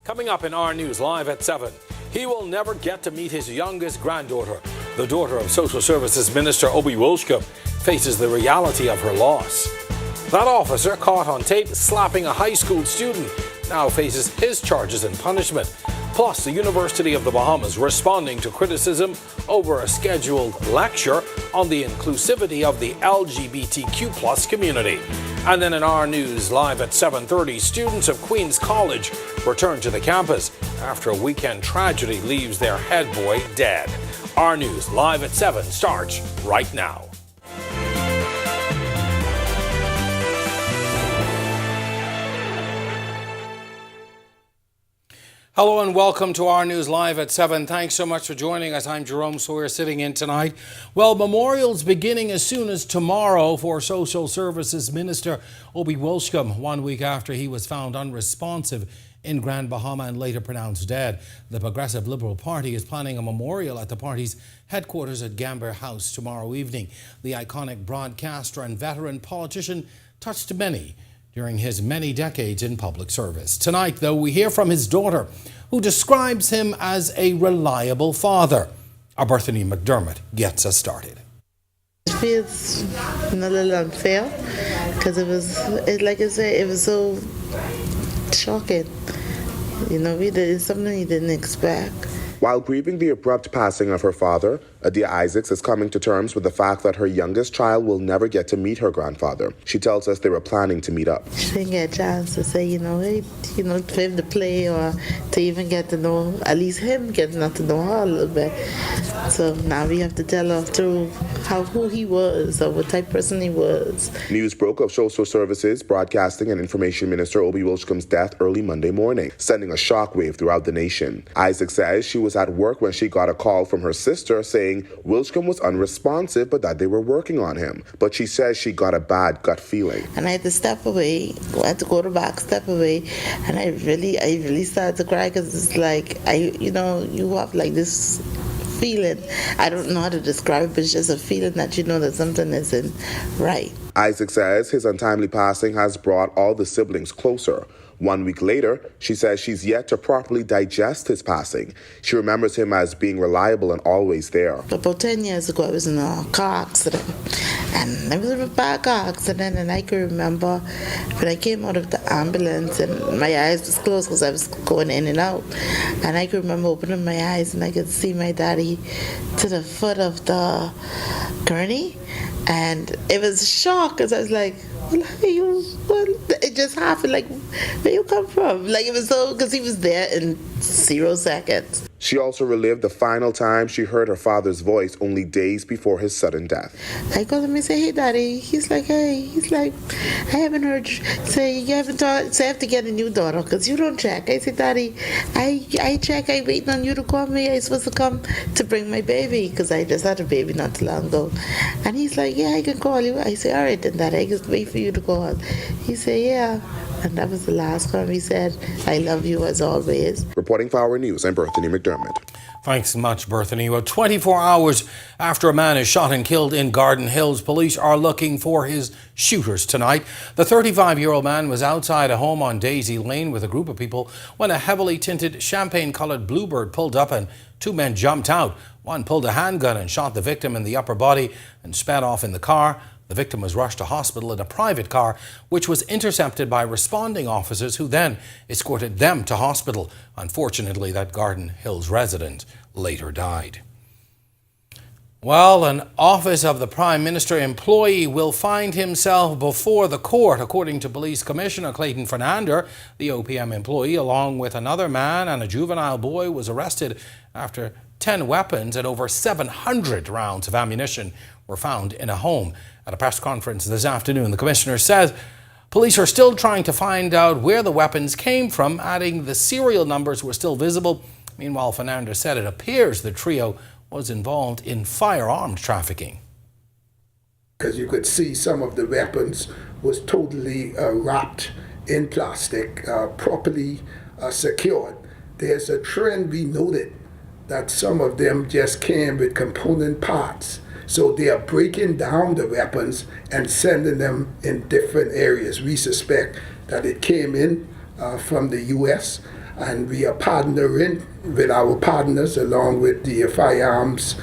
Coming up in our news live at 7, he will never get to meet his youngest granddaughter. The daughter of Social Services Minister Obie Wilchcombe faces the reality of her loss. That officer caught on tape slapping a high school student now faces his charges and punishment. Plus, the University of the Bahamas responding to criticism over a scheduled lecture on the inclusivity of the LGBTQ+ community. And then in our news live at 7:30, students of Queen's College return to the campus after a weekend tragedy leaves their head boy dead. Our news live at 7 starts right now. Hello and welcome to our news live at 7. Thanks so much for joining us. I'm Jerome Sawyer sitting in tonight. Well, memorials beginning as soon as tomorrow for Social Services Minister Obie Wilchcombe, 1 week after he was found unresponsive in Grand Bahama and later pronounced dead. The Progressive Liberal Party is planning a memorial at the party's headquarters at Gambier House tomorrow evening. The iconic broadcaster and veteran politician touched many during his many decades in public service. Tonight, though, we hear from his daughter, who describes him as a reliable father. Our Bethany McDermott gets us started. It feels a little unfair because it was so shocking. It's something you didn't expect. While grieving the abrupt passing of her father, Adia Isaacs is coming to terms with the fact that her youngest child will never get to meet her grandfather. She tells us they were planning to meet up. She didn't get a chance to say, for him to play or to even get to know, at least him getting to know her a little bit. So now we have to tell her through who he was or what type of person he was. News broke of Social Services, Broadcasting and Information Minister Obie Wilchcombe's death early Monday morning, sending a shockwave throughout the nation. Isaacs says she was at work when she got a call from her sister saying Wilchcombe was unresponsive but that they were working on him. But she says she got a bad gut feeling. And I had to step away. I had to go to back, step away. And I really started to cry because it's like, you have like this feeling. I don't know how to describe it, but it's just a feeling that you know that something isn't right. Isaac says his untimely passing has brought all the siblings closer. 1 week later, she says she's yet to properly digest his passing. She remembers him as being reliable and always there. About 10 years ago, I was in a car accident. And I was in a bad car accident, and I can remember when I came out of the ambulance and my eyes was closed because I was going in and out. And I can remember opening my eyes and I could see my daddy to the foot of the gurney. And it was a shock because I was like, it just happened, like, where you come from? Like, it was so, because he was there in 0 seconds. She also relived the final time she heard her father's voice only days before his sudden death. I called him and said, hey, Daddy. He's like, hey. He's like, I haven't heard you say, you haven't taught, so I have to get a new daughter because you don't check. I said, Daddy, I check. I waiting on you to call me. I supposed to come to bring my baby because I just had a baby not too long ago. And he's like, yeah, I can call you. I said, all right, then, Daddy, I just wait for you to call. He said, yeah. And that was the last time he said, I love you as always. Reporting for Our News, I'm Bethany McDermott. Thanks much, Bethany. Well, 24 hours after a man is shot and killed in Garden Hills, police are looking for his shooters tonight. The 35-year-old man was outside a home on Daisy Lane with a group of people when a heavily tinted champagne-coloured Bluebird pulled up and 2 men jumped out. One pulled a handgun and shot the victim in the upper body and sped off in the car. The victim was rushed to hospital in a private car, which was intercepted by responding officers who then escorted them to hospital. Unfortunately, that Garden Hills resident later died. Well, an Office of the Prime Minister employee will find himself before the court, according to Police Commissioner Clayton Fernander. The OPM employee, along with another man and a juvenile boy, was arrested after 10 weapons and over 700 rounds of ammunition were found in a home. At a press conference this afternoon, the Commissioner says police are still trying to find out where the weapons came from, adding the serial numbers were still visible. Meanwhile, Fernandez said it appears the trio was involved in firearms trafficking. Because you could see some of the weapons was totally wrapped in plastic, properly secured. There's a trend we noted that some of them just came with component parts. So they are breaking down the weapons and sending them in different areas. We suspect that it came in from the U.S. and we are partnering with our partners along with the firearms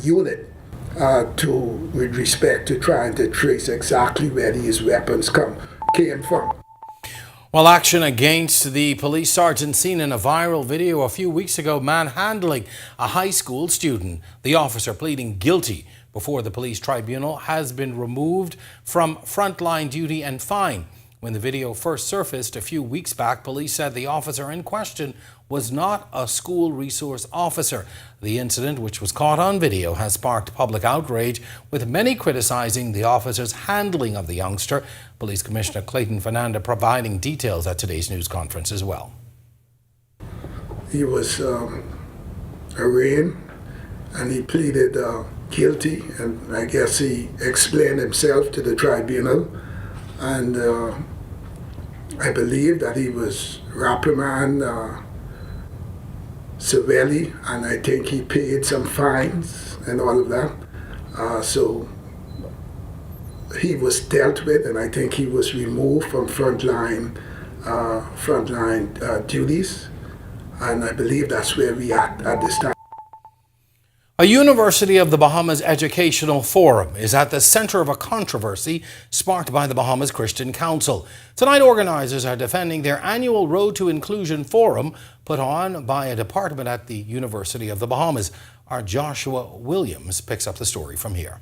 unit with respect to trying to trace exactly where these weapons came from. Well, action against the police sergeant seen in a viral video a few weeks ago manhandling a high school student. The officer pleading guilty before the police tribunal has been removed from frontline duty and fined. When the video first surfaced a few weeks back, police said the officer in question was not a school resource officer. The incident, which was caught on video, has sparked public outrage, with many criticizing the officer's handling of the youngster. Police Commissioner Clayton Fernanda providing details at today's news conference as well. He was arraigned and he pleaded guilty, and I guess he explained himself to the tribunal, and I believe that he was reprimanded severely, and I think he paid some fines and all of that. So he was dealt with, and I think he was removed from frontline duties, and I believe that's where we are at this time. A University of the Bahamas educational forum is at the center of a controversy sparked by the Bahamas Christian Council. Tonight, organizers are defending their annual Road to Inclusion forum put on by a department at the University of the Bahamas. Our Joshua Williams picks up the story from here.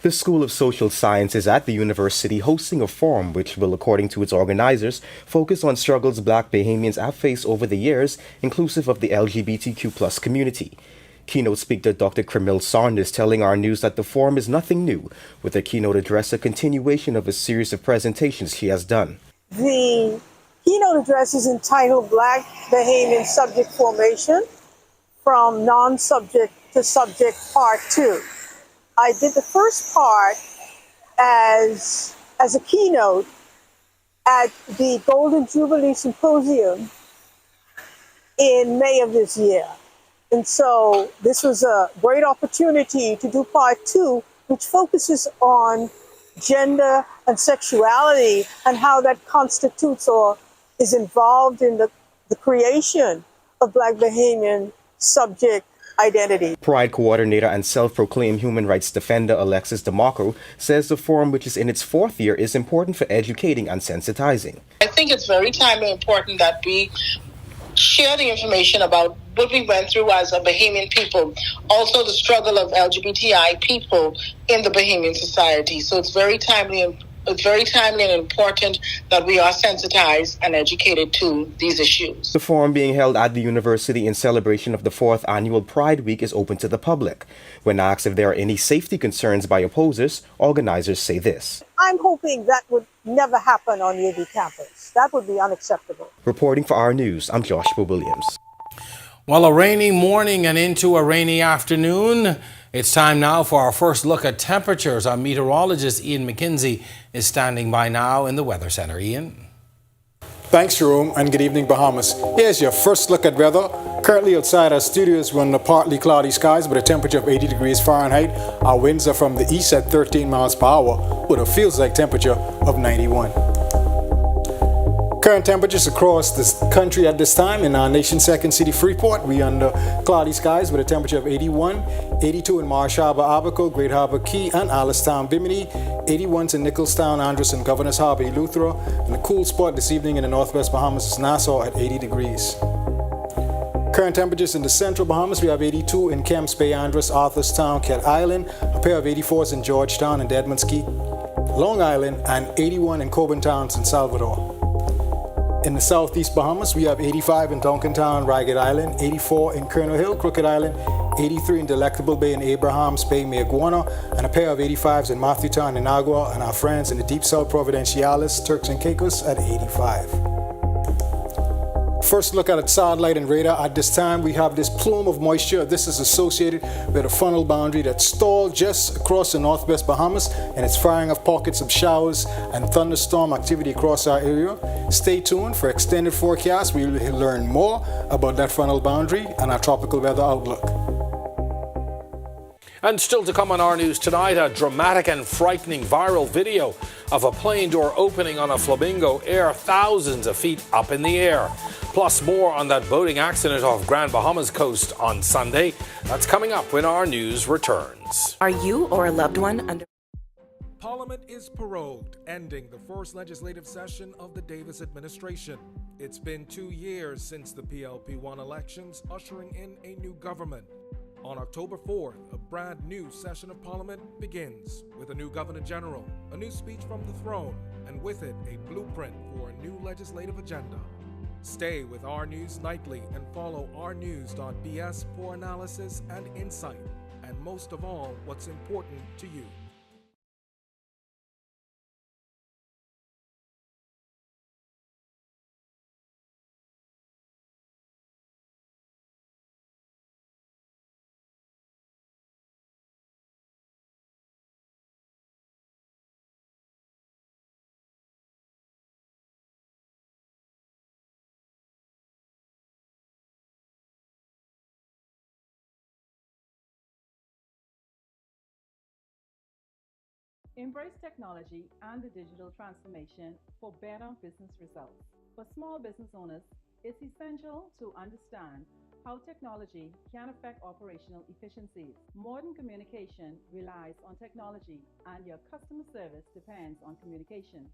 The School of Social Sciences at the university hosting a forum which will, according to its organizers, focus on struggles Black Bahamians have faced over the years, inclusive of the LGBTQ+ community. Keynote speaker Dr. Camille Saunders telling Our News that the forum is nothing new, with her keynote address a continuation of a series of presentations she has done. The keynote address is entitled Black Bahamian Subject Formation, from Non-Subject to Subject Part 2. I did the first part as a keynote at the Golden Jubilee Symposium in May of this year. And so this was a great opportunity to do part 2, which focuses on gender and sexuality and how that constitutes or is involved in the creation of Black Bahamian subject identity. Pride coordinator and self-proclaimed human rights defender Alexis DeMarco says the forum, which is in its 4th year, is important for educating and sensitizing. I think it's very timely and important that we share the information about what we went through as a Bahamian people, also the struggle of LGBTI people in the Bahamian society. So it's very timely and important that we are sensitized and educated to these issues. The forum being held at the university in celebration of the 4th annual Pride Week is open to the public. When asked if there are any safety concerns by opposers, organizers say this. I'm hoping that would never happen on UB campus. That would be unacceptable. Reporting for Our News, I'm Joshua Williams. Well, a rainy morning and into a rainy afternoon. It's time now for our first look at temperatures. Our meteorologist Ian McKenzie is standing by now in the Weather Center. Ian? Thanks, Jerome, and good evening, Bahamas. Here's your first look at weather. Currently outside our studios, we're under partly cloudy skies with a temperature of 80 degrees Fahrenheit. Our winds are from the east at 13 miles per hour with a feels-like temperature of 91. Current temperatures across the country at this time in our nation's second city, Freeport. We under cloudy skies with a temperature of 81, 82 in Marsh Harbor, Abaco, Great Harbor, Key, and Alistown, Bimini, 81s in Nicholstown, Andros, and Governor's Harbor, Eleuthera, and a cool spot this evening in the northwest Bahamas is Nassau at 80 degrees. Current temperatures in the central Bahamas, we have 82 in Kemps Bay, Andros, Arthurstown, Cat Island, a pair of 84s in Georgetown and Deadman's Key, Long Island, and 81 in Coburn Towns in Salvador. In the southeast Bahamas, we have 85 in Duncantown, Ragged Island, 84 in Colonel Hill, Crooked Island, 83 in Delectable Bay and Abrahams Bay, Mayaguana, and a pair of 85s in Matthewtown, Inagua, and our friends in the deep south Providenciales, Turks and Caicos at 85. First look at satellite and radar. At this time, we have this plume of moisture. This is associated with a funnel boundary that stalled just across the northwest Bahamas, and it's firing off pockets of showers and thunderstorm activity across our area. Stay tuned for extended forecasts. We will learn more about that funnel boundary and our tropical weather outlook. And still to come on our news tonight, a dramatic and frightening viral video of a plane door opening on a Flamingo Air thousands of feet up in the air. Plus more on that boating accident off Grand Bahama's coast on Sunday. That's coming up when our news returns. Are you or a loved one under... Parliament is prorogued, ending the first legislative session of the Davis administration. It's been 2 years since the PLP-1 elections, ushering in a new government. On October 4th, a brand new session of Parliament begins with a new Governor General, a new speech from the throne, and with it a blueprint for a new legislative agenda. Stay with Our News Nightly and follow ournews.bs for analysis and insight, and most of all, what's important to you. Embrace technology and the digital transformation for better business results. For small business owners, it's essential to understand how technology can affect operational efficiencies. Modern communication relies on technology, and your customer service depends on communication.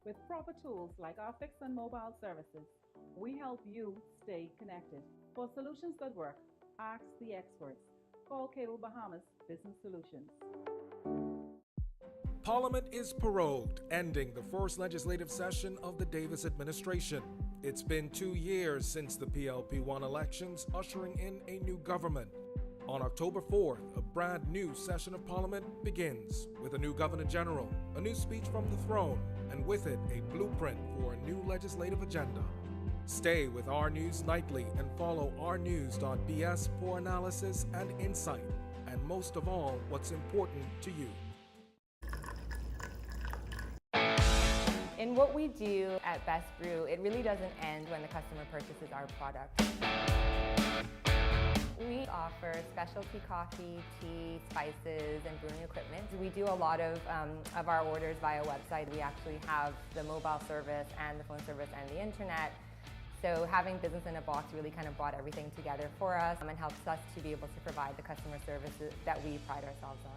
With proper tools like our fixed and mobile services, we help you stay connected. For solutions that work, ask the experts. Call Cable Bahamas Business Solutions. Parliament is prorogued, ending the first legislative session of the Davis administration. It's been 2 years since the PLP-1 elections, ushering in a new government. On October 4th, a brand new session of Parliament begins with a new Governor General, a new speech from the throne, and with it a blueprint for a new legislative agenda. Stay with Our News Nightly and follow ournews.bs for analysis and insight, and most of all, what's important to you. In what we do at Best Brew, it really doesn't end when the customer purchases our product. We offer specialty coffee, tea, spices, and brewing equipment. We do a lot of our orders via website. We actually have the mobile service and the phone service and the internet. So having business in a box really kind of brought everything together for us and helps us to be able to provide the customer services that we pride ourselves on.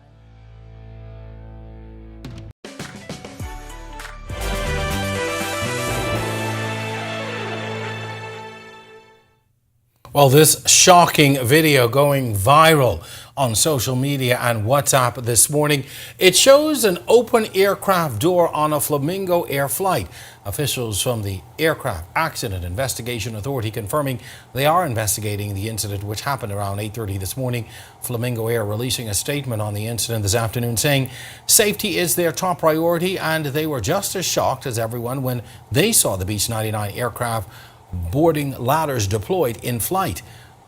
Well, this shocking video going viral on social media and WhatsApp this morning, it shows an open aircraft door on a Flamingo Air flight. Officials from the Aircraft Accident Investigation Authority confirming they are investigating the incident, which happened around 8:30 this morning. Flamingo Air releasing a statement on the incident this afternoon saying safety is their top priority and they were just as shocked as everyone when they saw the Beech 99 aircraft boarding ladders deployed in flight.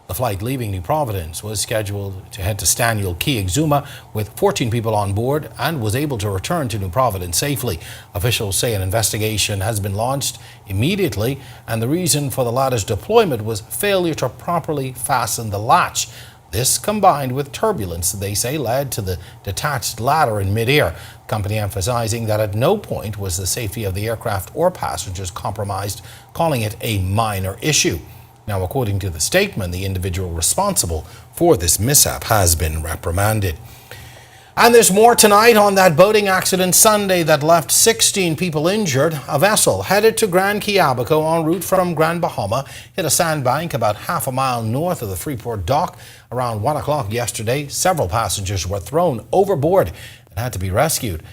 The flight leaving New Providence was scheduled to head to Staniel Key, Exuma, with 14 people on board and was able to return to New Providence safely. Officials say an investigation has been launched immediately, and the reason for the ladder's deployment was failure to properly fasten the latch. This, combined with turbulence, they say, led to the detached ladder in midair. Company emphasizing that at no point was the safety of the aircraft or passengers compromised, calling it a minor issue. Now, according to the statement, the individual responsible for this mishap has been reprimanded. And there's more tonight on that boating accident Sunday that left 16 people injured. A vessel headed to Grand Key Abaco en route from Grand Bahama hit a sandbank about half a mile north of the Freeport dock. Around 1 o'clock yesterday, several passengers were thrown overboard and had to be rescued.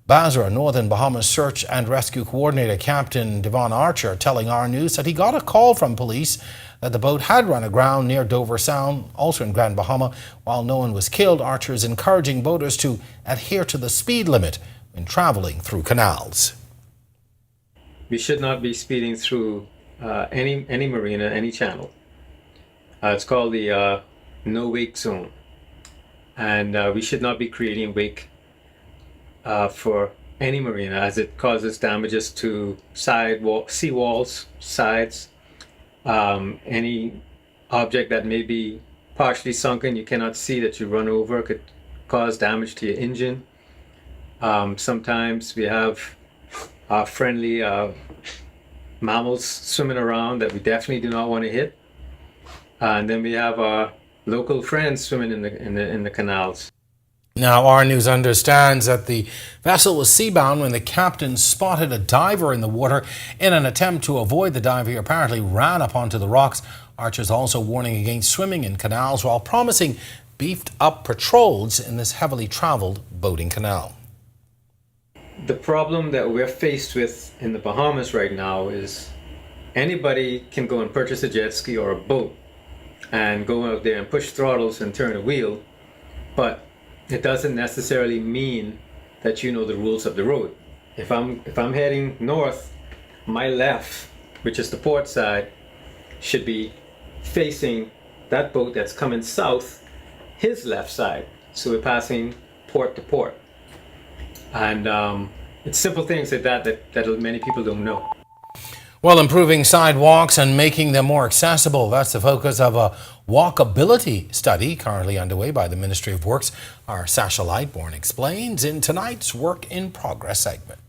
Basra, Northern Bahamas Search and Rescue Coordinator Captain Devon Archer telling Our News that he got a call from police that the boat had run aground near Dover Sound, also in Grand Bahama. While no one was killed, Archer is encouraging boaters to adhere to the speed limit when traveling through canals. We should not be speeding through any marina, any channel. It's called the no wake zone, and we should not be creating wake for any marina, as it causes damages to sea walls, sides. Any object that may be partially sunken, you cannot see, that you run over, could cause damage to your engine. Sometimes we have friendly mammals swimming around that we definitely do not want to hit. And then we have our local friends swimming in the canals. Now, our news understands that the vessel was seabound when the captain spotted a diver in the water. In an attempt to avoid the diver, he apparently ran up onto the rocks. Archer's also warning against swimming in canals while promising beefed up patrols in this heavily traveled boating canal. The problem that we're faced with in the Bahamas right now is anybody can go and purchase a jet ski or a boat and go out there and push throttles and turn a wheel, but it doesn't necessarily mean that you know the rules of the road. If I'm heading north, my left, which is the port side, should be facing that boat that's coming south, his left side. So we're passing port to port. And it's simple things like that many people don't know. Well, improving sidewalks and making them more accessible, that's the focus of a walkability study currently underway by the Ministry of Works. Our Sasha Lightbourne explains in tonight's Work in Progress segment.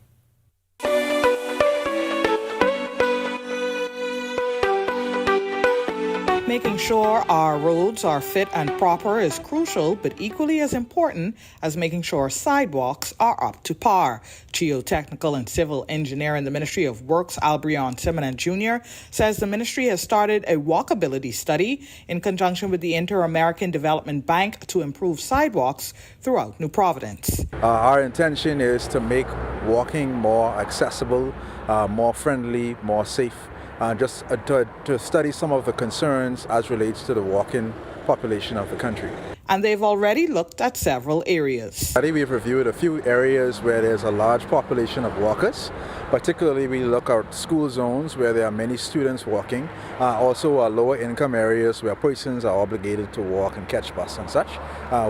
Making sure our roads are fit and proper is crucial, but equally as important as making sure sidewalks are up to par. Geotechnical and Civil Engineer in the Ministry of Works, Albrion Simonet Jr., says the ministry has started a walkability study in conjunction with the Inter-American Development Bank to improve sidewalks throughout New Providence. Our intention is to make walking more accessible, more friendly, more safe. Just to study some of the concerns as relates to the walking population of the country. And they've already looked at several areas. We've reviewed a few areas where there's a large population of walkers. Particularly, we look at school zones where there are many students walking. Also, lower income areas where persons are obligated to walk and catch bus and such.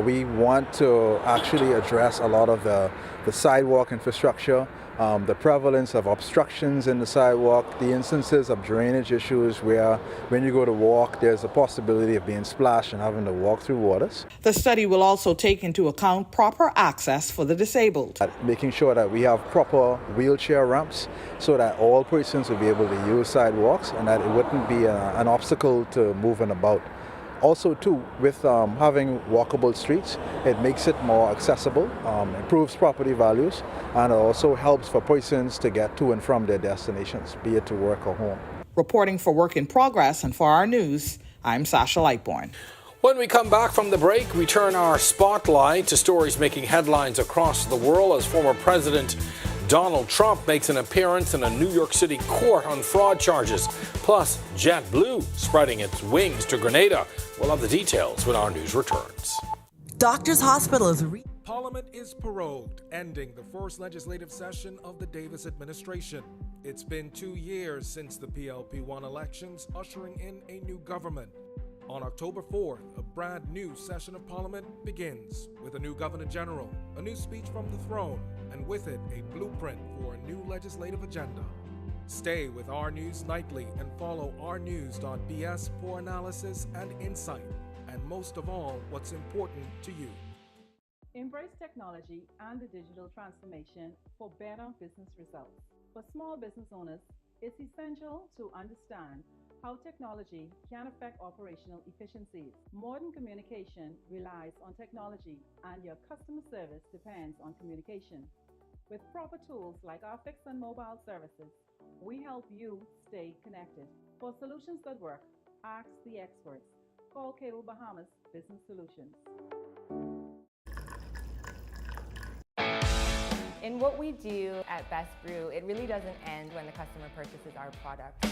We want to actually address a lot of the sidewalk infrastructure, the prevalence of obstructions in the sidewalk, the instances of drainage issues where when you go to walk, there's a possibility of being splashed and having to walk through waters. The study will also take into account proper access for the disabled. Making sure that we have proper wheelchair ramps so that all persons will be able to use sidewalks and that it wouldn't be an obstacle to moving about. Also, too, with having walkable streets, it makes it more accessible, improves property values, and it also helps for persons to get to and from their destinations, be it to work or home. Reporting for Work in Progress and for our news, I'm Sasha Lightbourne. When we come back from the break, we turn our spotlight to stories making headlines across the world as former President Donald Trump makes an appearance in a New York City court on fraud charges. Plus, JetBlue spreading its wings to Grenada. We'll have the details when our news returns. Doctors Hospital is Parliament is prorogued, ending the first legislative session of the Davis administration. It's been 2 years since the PLP-1 elections, ushering in a new government. On October 4th, a brand new session of Parliament begins with a new Governor General, a new speech from the throne, and with it, a blueprint for a new legislative agenda. Stay with Our News Nightly and follow ournews.bs for analysis and insight, and most of all, what's important to you. Embrace technology and the digital transformation for better business results. For small business owners, it's essential to understand how technology can affect operational efficiencies. Modern communication relies on technology, and your customer service depends on communication. With proper tools like our fixed and mobile services, we help you stay connected. For solutions that work, ask the experts. Call Cable Bahamas Business Solutions. In what we do at Best Brew, it really doesn't end when the customer purchases our product.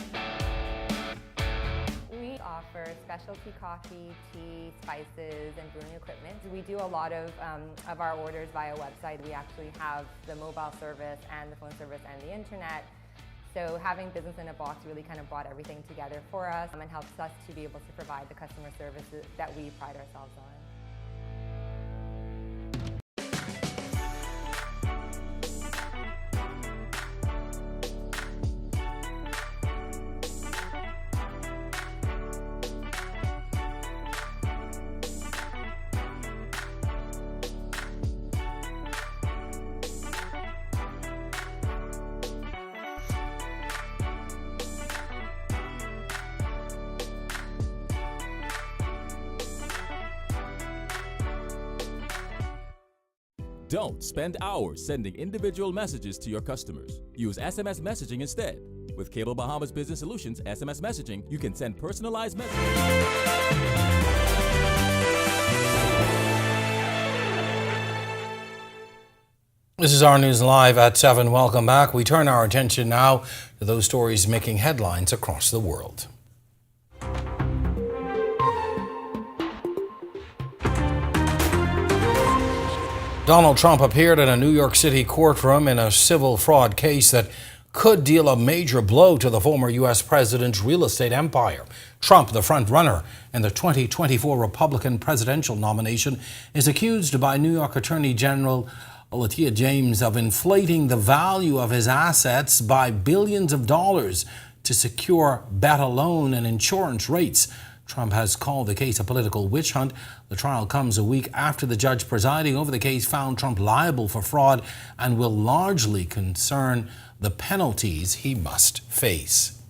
We offer specialty coffee, tea, spices, and brewing equipment. We do a lot of our orders via website. We actually have the mobile service and the phone service and the internet. So having business in a box really kind of brought everything together for us and helps us to be able to provide the customer services that we pride ourselves on. Don't spend hours sending individual messages to your customers. Use SMS messaging instead. With Cable Bahamas Business Solutions SMS messaging, you can send personalized messages. This is Our News Live at 7. Welcome back. We turn our attention now to those stories making headlines across the world. Donald Trump appeared in a New York City courtroom in a civil fraud case that could deal a major blow to the former U.S. president's real estate empire. Trump, the front-runner in the 2024 Republican presidential nomination, is accused by New York Attorney General Letitia James of inflating the value of his assets by billions of dollars to secure better loan and insurance rates. Trump has called the case a political witch hunt. The trial comes a week after the judge presiding over the case found Trump liable for fraud and will largely concern the penalties he must face.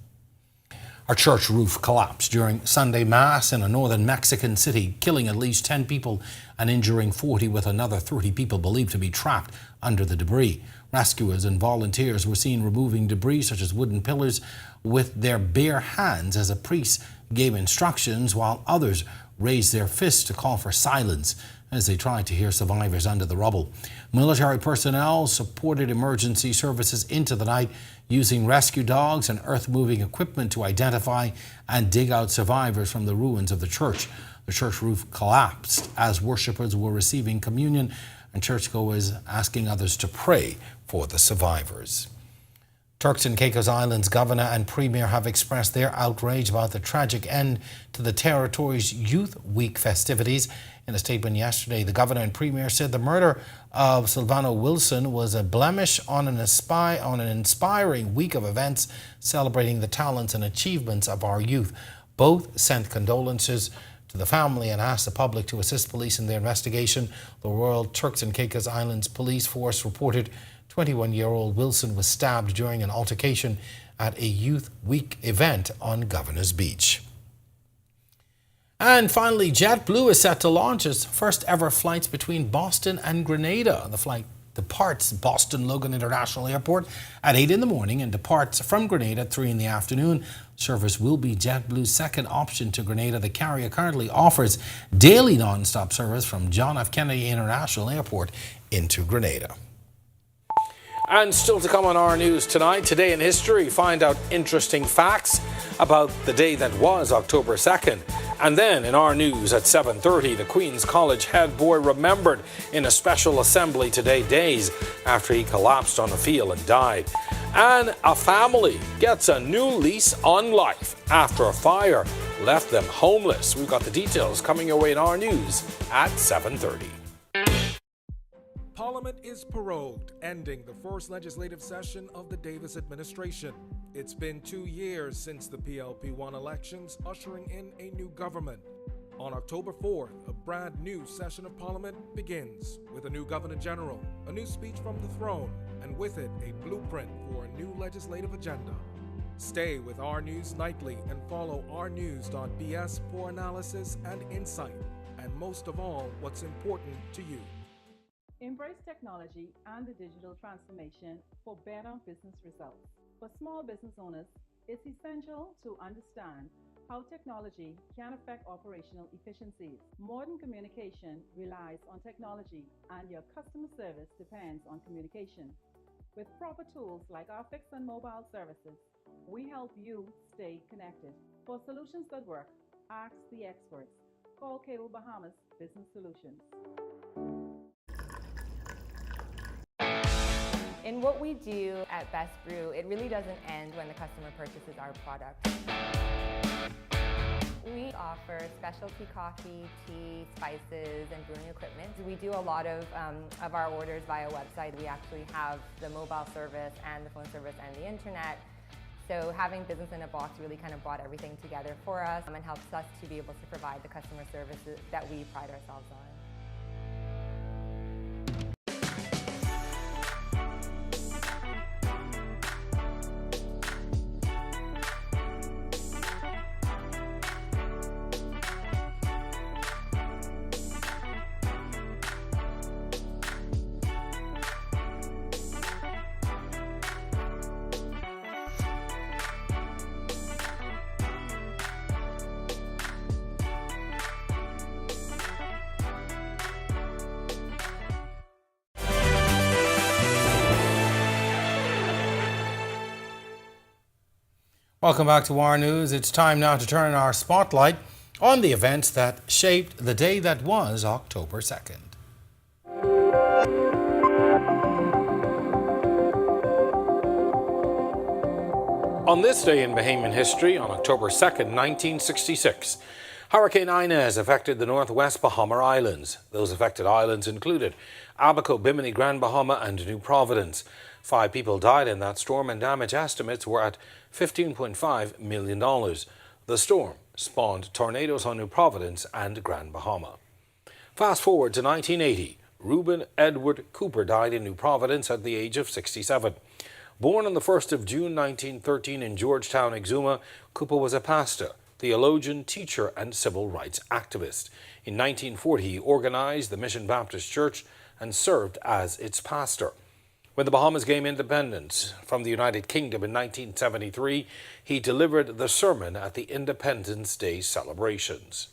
A church roof collapsed during Sunday Mass in a northern Mexican city, killing at least 10 people and injuring 40, with another 30 people believed to be trapped under the debris. Rescuers and volunteers were seen removing debris such as wooden pillars with their bare hands as a priest gave instructions, while others raised their fists to call for silence as they tried to hear survivors under the rubble. Military personnel supported emergency services into the night, using rescue dogs and earth-moving equipment to identify and dig out survivors from the ruins of the church. The church roof collapsed as worshippers were receiving communion and churchgoers asking others to pray for the survivors. Turks and Caicos Islands governor and premier have expressed their outrage about the tragic end to the territory's Youth Week festivities. In a statement yesterday, the governor and premier said the murder of Silvano Wilson was a blemish on an inspiring week of events celebrating the talents and achievements of our youth. Both sent condolences to the family and asked the public to assist police in their investigation. The Royal Turks and Caicos Islands Police Force reported 21-year-old Wilson was stabbed during an altercation at a Youth Week event on Governor's Beach. And finally, JetBlue is set to launch its first ever flights between Boston and Grenada. The flight departs Boston Logan International Airport at 8 in the morning and departs from Grenada at 3 in the afternoon. Service will be JetBlue's second option to Grenada. The carrier currently offers daily non-stop service from John F. Kennedy International Airport into Grenada. And still to come on Our News tonight, Today in History, find out interesting facts about the day that was October 2nd. And then in Our News at 7:30, the Queen's College head boy remembered in a special assembly today, days after he collapsed on a field and died. And a family gets a new lease on life after a fire left them homeless. We've got the details coming your way in Our News at 7:30. Parliament is prorogued, ending the first legislative session of the Davis administration. It's been 2 years since the PLP-1 elections, ushering in a new government. On October 4th, a brand new session of Parliament begins with a new Governor General, a new speech from the throne, and with it a blueprint for a new legislative agenda. Stay with Our News Nightly and follow ournews.bs for analysis and insight, and most of all, what's important to you. Embrace technology and the digital transformation for better business results. For small business owners, it's essential to understand how technology can affect operational efficiencies. Modern communication relies on technology, and your customer service depends on communication. With proper tools like our fixed and mobile services, we help you stay connected. For solutions that work, ask the experts. Call Cable Bahamas Business Solutions. In what we do at Best Brew, it really doesn't end when the customer purchases our product. We offer specialty coffee, tea, spices, and brewing equipment. We do a lot of our orders via website. We actually have the mobile service and the phone service and the internet. So having business in a box really kind of brought everything together for us and helps us to be able to provide the customer services that we pride ourselves on. Welcome back to Our News. It's time now to turn our spotlight on the events that shaped the day that was October 2nd. On this day in Bahamian history, on October 2nd, 1966, Hurricane Inez affected the northwest Bahama Islands. Those affected islands included Abaco, Bimini, Grand Bahama and New Providence. 5 people died in that storm and damage estimates were at $15.5 million. The storm spawned tornadoes on New Providence and Grand Bahama. Fast forward to 1980. Reuben Edward Cooper died in New Providence at the age of 67. Born on the 1st of June 1913 in Georgetown, Exuma, Cooper was a pastor, theologian, teacher and civil rights activist. In 1940, he organized the Mission Baptist Church and served as its pastor. When the Bahamas gained independence from the United Kingdom in 1973, he delivered the sermon at the Independence Day celebrations.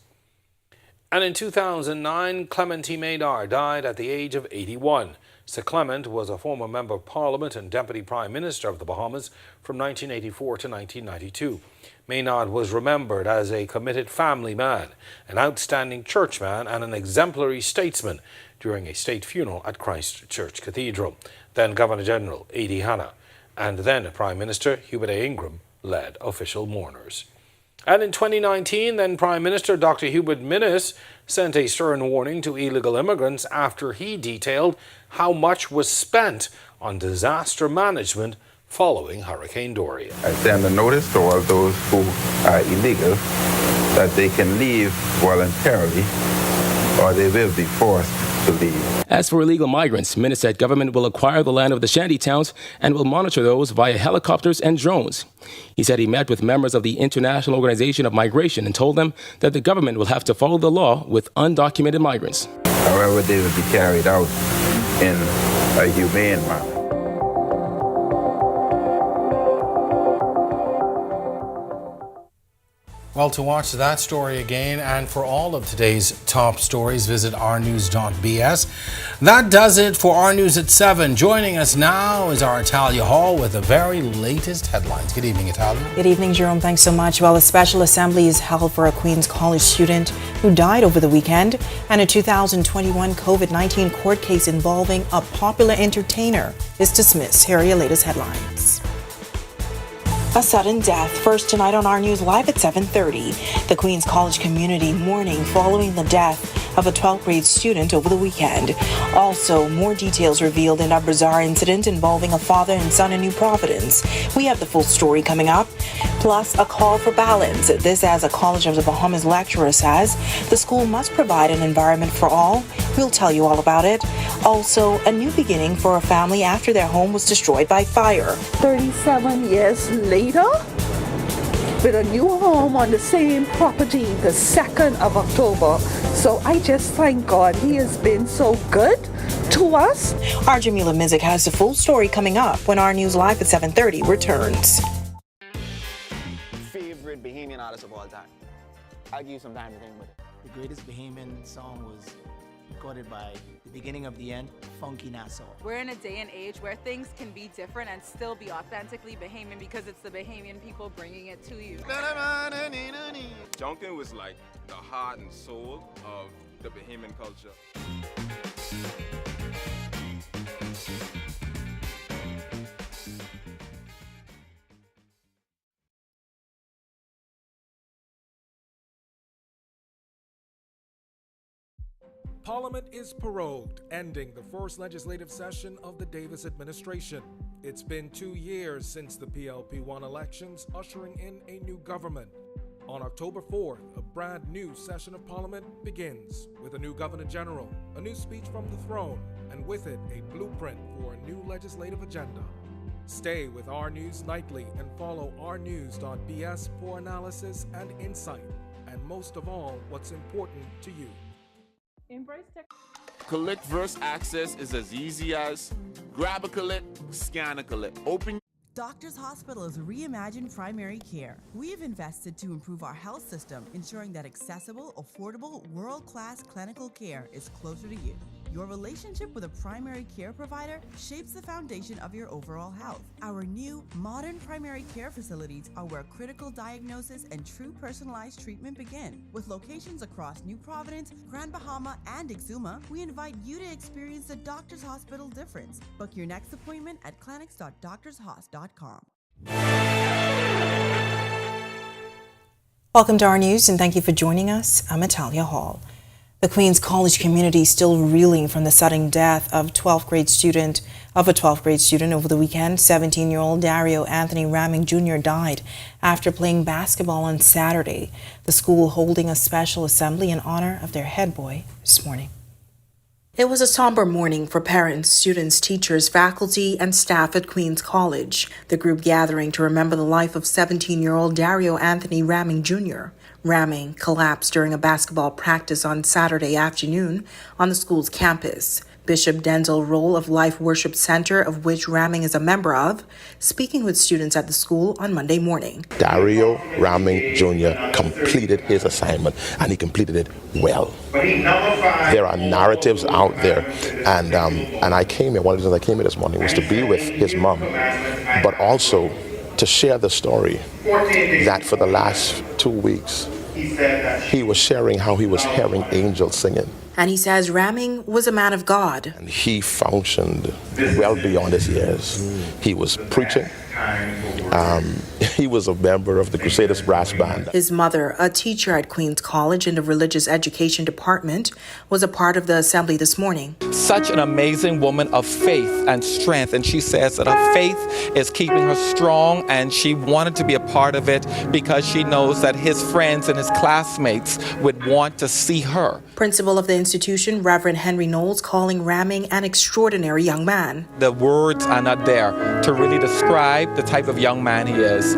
And in 2009, Clement T. Maynard died at the age of 81. Sir Clement was a former Member of Parliament and Deputy Prime Minister of the Bahamas from 1984 to 1992. Maynard was remembered as a committed family man, an outstanding churchman and an exemplary statesman during a state funeral at Christ Church Cathedral. Then Governor-General A.D. Hanna and then Prime Minister Hubert A. Ingram led official mourners. And in 2019, then Prime Minister Dr. Hubert Minnis sent a stern warning to illegal immigrants after he detailed how much was spent on disaster management following Hurricane Dorian. I send a notice to all those who are illegal that they can leave voluntarily or they will be forced to leave. As for illegal migrants, Minnis said government will acquire the land of the shanty towns and will monitor those via helicopters and drones. He said he met with members of the International Organization of Migration and told them that the government will have to follow the law with undocumented migrants. However, they will be carried out in a humane manner. Well, to watch that story again and for all of today's top stories, visit ournews.bs. That does it for Our News at 7. Joining us now is our Italia Hall with the very latest headlines. Good evening, Italia. Good evening, Jerome. Thanks so much. Well, a special assembly is held for a Queens College student who died over the weekend and a 2021 COVID-19 court case involving a popular entertainer is dismissed. Here are your latest headlines. A sudden death. First tonight on Our News Live at 7:30. The Queens College community mourning following the death of a 12th grade student over the weekend. Also, more details revealed in a bizarre incident involving a father and son in New Providence. We have the full story coming up. Plus, a call for balance. This as a College of the Bahamas lecturer says the school must provide an environment for all. We'll tell you all about it. Also, a new beginning for a family after their home was destroyed by fire. 37 years later, with a new home on the same property, the 2nd of October. So I just thank God he has been so good to us. Our Jamila Mizik has the full story coming up when Our News Live at 7:30 returns. Favorite Bahamian artist of all time? I'll give you some time to think about it. The greatest Bahamian song was recorded by the beginning of the end, Funky Nassau. We're in a day and age where things can be different and still be authentically Bahamian because it's the Bahamian people bringing it to you. Junkin was like the heart and soul of the Bahamian culture. Parliament is prorogued, ending the first legislative session of the Davis administration. It's been 2 years since the PLP1 elections, ushering in a new government. On October 4th, a brand new session of Parliament begins with a new Governor General, a new speech from the throne, and with it, a blueprint for a new legislative agenda. Stay with Our News nightly and follow ournews.bs for analysis and insight, and most of all, what's important to you. Embrace tech. Collect versus access is as easy as grab a collect, scan a collect. Open. Doctors Hospital's reimagined primary care. We have invested to improve our health system, ensuring that accessible, affordable, world-class clinical care is closer to you. Your relationship with a primary care provider shapes the foundation of your overall health. Our new, modern primary care facilities are where critical diagnosis and true personalized treatment begin. With locations across New Providence, Grand Bahama, and Exuma, we invite you to experience the Doctors Hospital difference. Book your next appointment at clinics.doctorshos.com. Welcome to our news and thank you for joining us. I'm Natalia Hall. The Queens College community is still reeling from the sudden death of a 12th grade student over the weekend. 17-year-old Dario Anthony Ramming Jr. died after playing basketball on Saturday. The school holding a special assembly in honor of their head boy this morning. It was a somber morning for parents, students, teachers, faculty, and staff at Queens College. The group gathering to remember the life of 17-year-old Dario Anthony Ramming Jr. Ramming collapsed during a basketball practice on Saturday afternoon on the school's campus. Bishop Denzel Roll of Life Worship Center, of which Ramming is a member of, speaking with students at the school on Monday morning. Dario Ramming Jr. completed his assignment, and he completed it well. There are narratives out there, and I came here, one of the reasons I came here this morning was to be with his mom, but also to share the story that for the last 2 weeks, he was sharing how he was hearing angels singing. And he says Ramming was a man of God. And he functioned well beyond his years. He was preaching. He was a member of the Crusaders Brass Band. His mother, a teacher at Queens College in the Religious Education Department, was a part of the assembly this morning. Such an amazing woman of faith and strength, and she says that her faith is keeping her strong, and she wanted to be a part of it because she knows that his friends and his classmates would want to see her. Principal of the institution, Reverend Henry Knowles, calling Ramming an extraordinary young man. The words are not there to really describe the type of young man he is.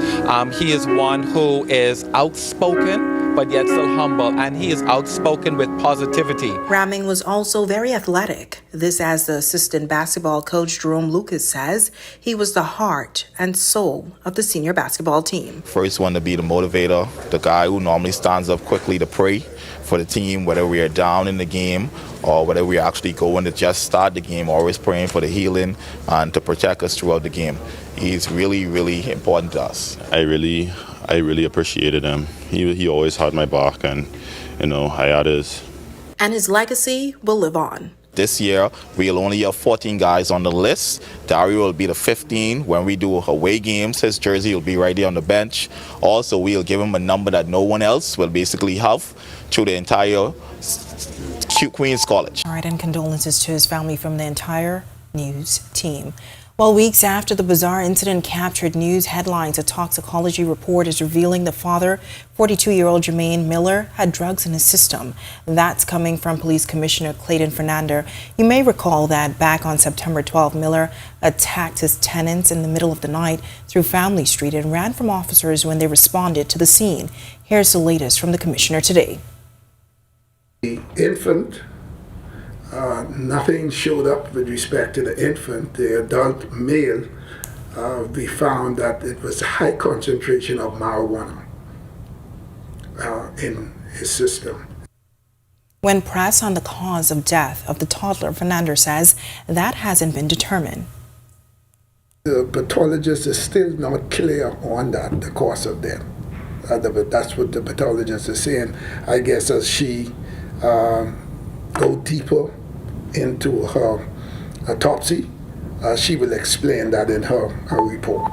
He is one who is outspoken, but yet still humble, and he is outspoken with positivity. Ramming was also very athletic. This, as the assistant basketball coach Jerome Lucas says, he was the heart and soul of the senior basketball team. First one to be the motivator, the guy who normally stands up quickly to pray for the team, whether we are down in the game or whether we are actually going to just start the game, always praying for the healing and to protect us throughout the game. He's really, really important to us. I really appreciated him. He always had my back, and I had his. And his legacy will live on. This year, we'll only have 14 guys on the list. Dario will be the 15. When we do away games, his jersey will be right there on the bench. Also, we'll give him a number that no one else will basically have through the entire Queens College. All right, and condolences to his family from the entire news team. Well, weeks after the bizarre incident captured news headlines, a toxicology report is revealing the father, 42-year-old Jermaine Miller, had drugs in his system. That's coming from Police Commissioner Clayton Fernander. You may recall that back on September 12, Miller attacked his tenants in the middle of the night through Family Street and ran from officers when they responded to the scene. Here's the latest from the commissioner today. The infant, nothing showed up with respect to the infant. The adult male, we found that it was a high concentration of marijuana in his system. When pressed on the cause of death of the toddler, Fernando says that hasn't been determined. The pathologist is still not clear on that, the cause of death. That's what the pathologist is saying. I guess as she go deeper into her autopsy, she will explain that in her report.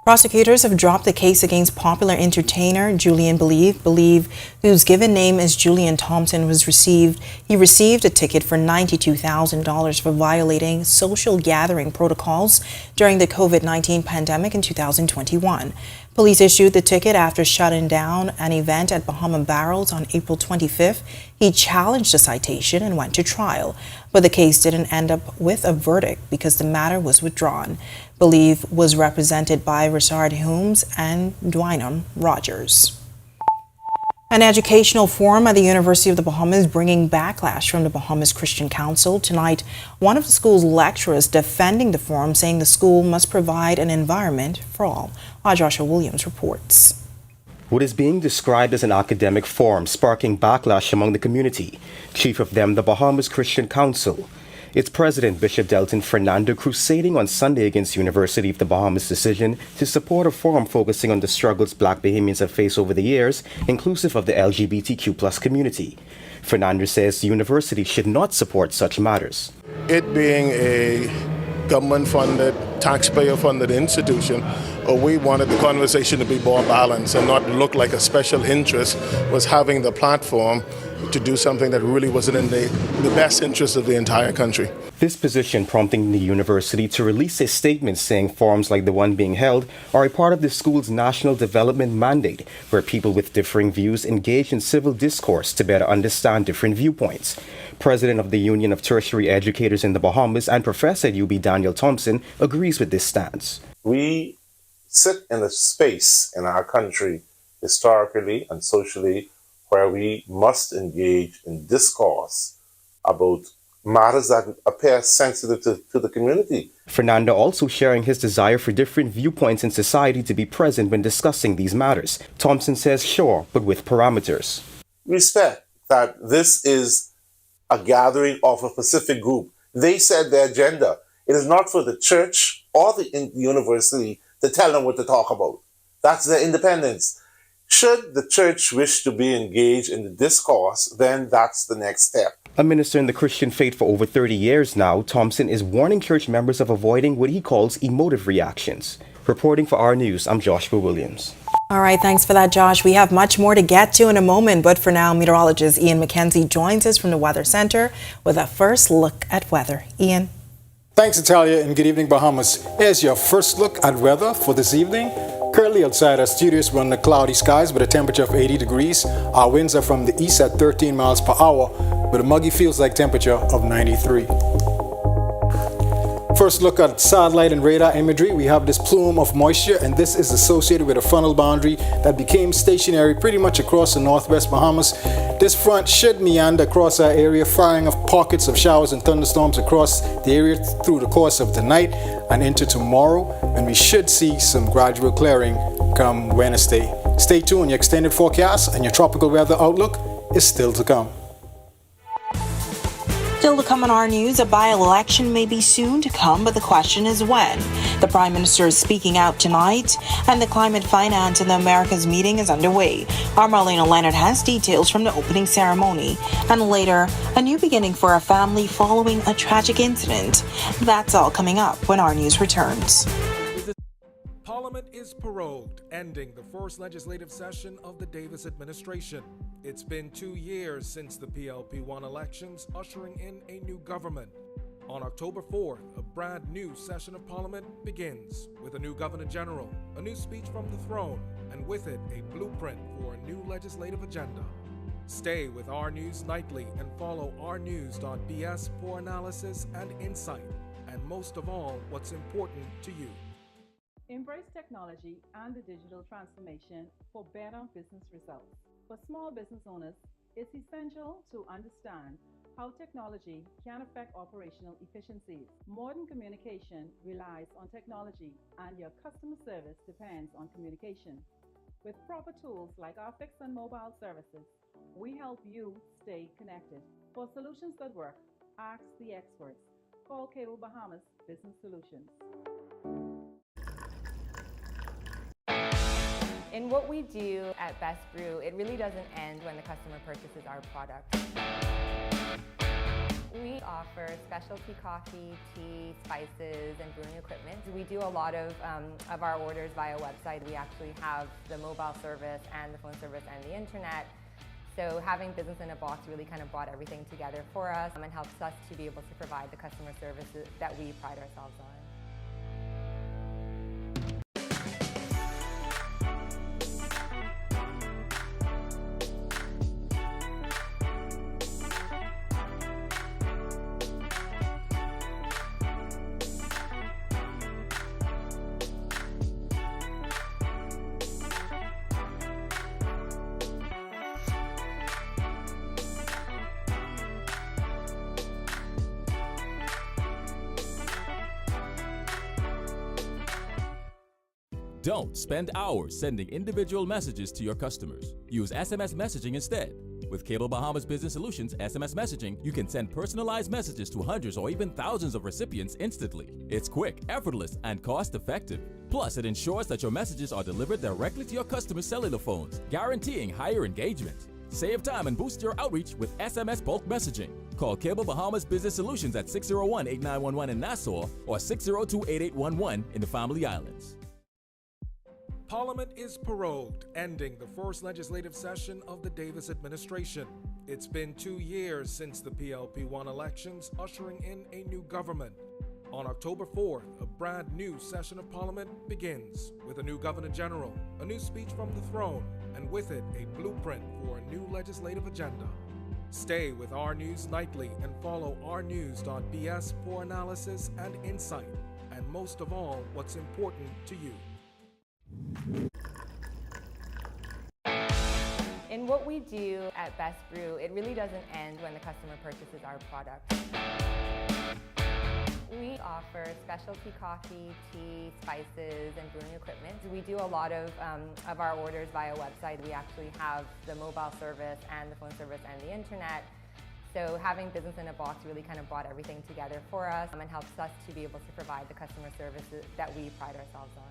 Prosecutors have dropped the case against popular entertainer Julian Believe, whose given name as Julian Thompson he received a ticket for $92,000 for violating social gathering protocols during the COVID-19 pandemic in 2021. Police issued the ticket after shutting down an event at Bahama Barrels on April 25th. He challenged the citation and went to trial, but the case didn't end up with a verdict because the matter was withdrawn. Believe was represented by Richard Holmes and Dwynam Rogers. An educational forum at the University of the Bahamas bringing backlash from the Bahamas Christian Council. Tonight, one of the school's lecturers defending the forum, saying the school must provide an environment for all. Joshua Williams reports. What is being described as an academic forum sparking backlash among the community. Chief of them, the Bahamas Christian Council, Its president, Bishop Delton Fernando, crusading on Sunday against University of the Bahamas' decision to support a forum focusing on the struggles Black Bahamians have faced over the years, inclusive of the LGBTQ+ community. Fernando says the university should not support such matters. It being a government-funded, taxpayer-funded institution, we wanted the conversation to be more balanced and not look like a special interest was having the platform to do something that really wasn't in the best interest of the entire country. This position prompting the university to release a statement saying forums like the one being held are a part of the school's national development mandate, where people with differing views engage in civil discourse to better understand different viewpoints. President of the Union of Tertiary Educators in the Bahamas and professor at UB Daniel Thompson agrees with this stance. We sit in a space in our country, historically and socially, where we must engage in discourse about matters that appear sensitive to the community. Fernando also sharing his desire for different viewpoints in society to be present when discussing these matters. Thompson says sure, but with parameters. Respect that this is a gathering of a specific group. They set their agenda. It is not for the church or the university to tell them what to talk about. That's their independence. Should the church wish to be engaged in the discourse, then that's the next step. A minister in the Christian faith for over 30 years now, Thompson is warning church members of avoiding what he calls emotive reactions. Reporting for Our News, I'm Joshua Williams. All right, thanks for that, Josh. We have much more to get to in a moment, but for now, meteorologist Ian McKenzie joins us from the Weather Center with a first look at weather. Ian. Thanks, Natalia, and good evening, Bahamas. Here's your first look at weather for this evening. Currently outside our studios, we're under cloudy skies with a temperature of 80 degrees. Our winds are from the east at 13 miles per hour with a muggy feels-like temperature of 93. First look at satellite and radar imagery. We have this plume of moisture, and this is associated with a frontal boundary that became stationary pretty much across the northwest Bahamas. This front should meander across our area, firing off pockets of showers and thunderstorms across the area through the course of the night and into tomorrow, and we should see some gradual clearing come Wednesday. Stay tuned. Your extended forecast and your tropical weather outlook is still to come. Still to come on Our News, a by-election may be soon to come, but the question is when. The Prime Minister is speaking out tonight, and the Climate Finance in the Americas meeting is underway. Our Marlena Leonard has details from the opening ceremony. And later, a new beginning for a family following a tragic incident. That's all coming up when Our News returns. Parliament is prorogued, ending the first legislative session of the Davis administration. It's been 2 years since the PLP1 elections, ushering in a new government. On October 4th, a brand new session of Parliament begins with a new Governor General, a new speech from the throne, and with it, a blueprint for a new legislative agenda. Stay with Our News Nightly and follow ournews.bs for analysis and insight, and most of all, what's important to you. Embrace technology and the digital transformation for better business results. For small business owners, it's essential to understand how technology can affect operational efficiencies. Modern communication relies on technology, and your customer service depends on communication. With proper tools like our fixed and mobile services, we help you stay connected. For solutions that work, ask the experts. Call Cable Bahamas Business Solutions. In what we do at Best Brew, it really doesn't end when the customer purchases our product. We offer specialty coffee, tea, spices, and brewing equipment. We do a lot of our orders via website. We actually have the mobile service and the phone service and the internet. So having business in a box really kind of brought everything together for us and helps us to be able to provide the customer services that we pride ourselves on. Don't spend hours sending individual messages to your customers. Use SMS messaging instead. With Cable Bahamas Business Solutions SMS messaging, you can send personalized messages to hundreds or even thousands of recipients instantly. It's quick, effortless, and cost-effective. Plus, it ensures that your messages are delivered directly to your customers' cellular phones, guaranteeing higher engagement. Save time and boost your outreach with SMS bulk messaging. Call Cable Bahamas Business Solutions at 601-8911 in Nassau or 602-8811 in the Family Islands. Parliament is prorogued, ending the first legislative session of the Davis administration. It's been 2 years since the PLP-1 elections, ushering in a new government. On October 4th, a brand new session of Parliament begins with a new Governor General, a new speech from the throne, and with it, a blueprint for a new legislative agenda. Stay with Our News Nightly and follow ournews.bs for analysis and insight, and most of all, what's important to you. In what we do at Best Brew, it really doesn't end when the customer purchases our product. We offer specialty coffee, tea, spices, and brewing equipment. We do a lot of our orders via website. We actually have the mobile service and the phone service and the internet. So having business in a box really kind of brought everything together for us and helps us to be able to provide the customer services that we pride ourselves on.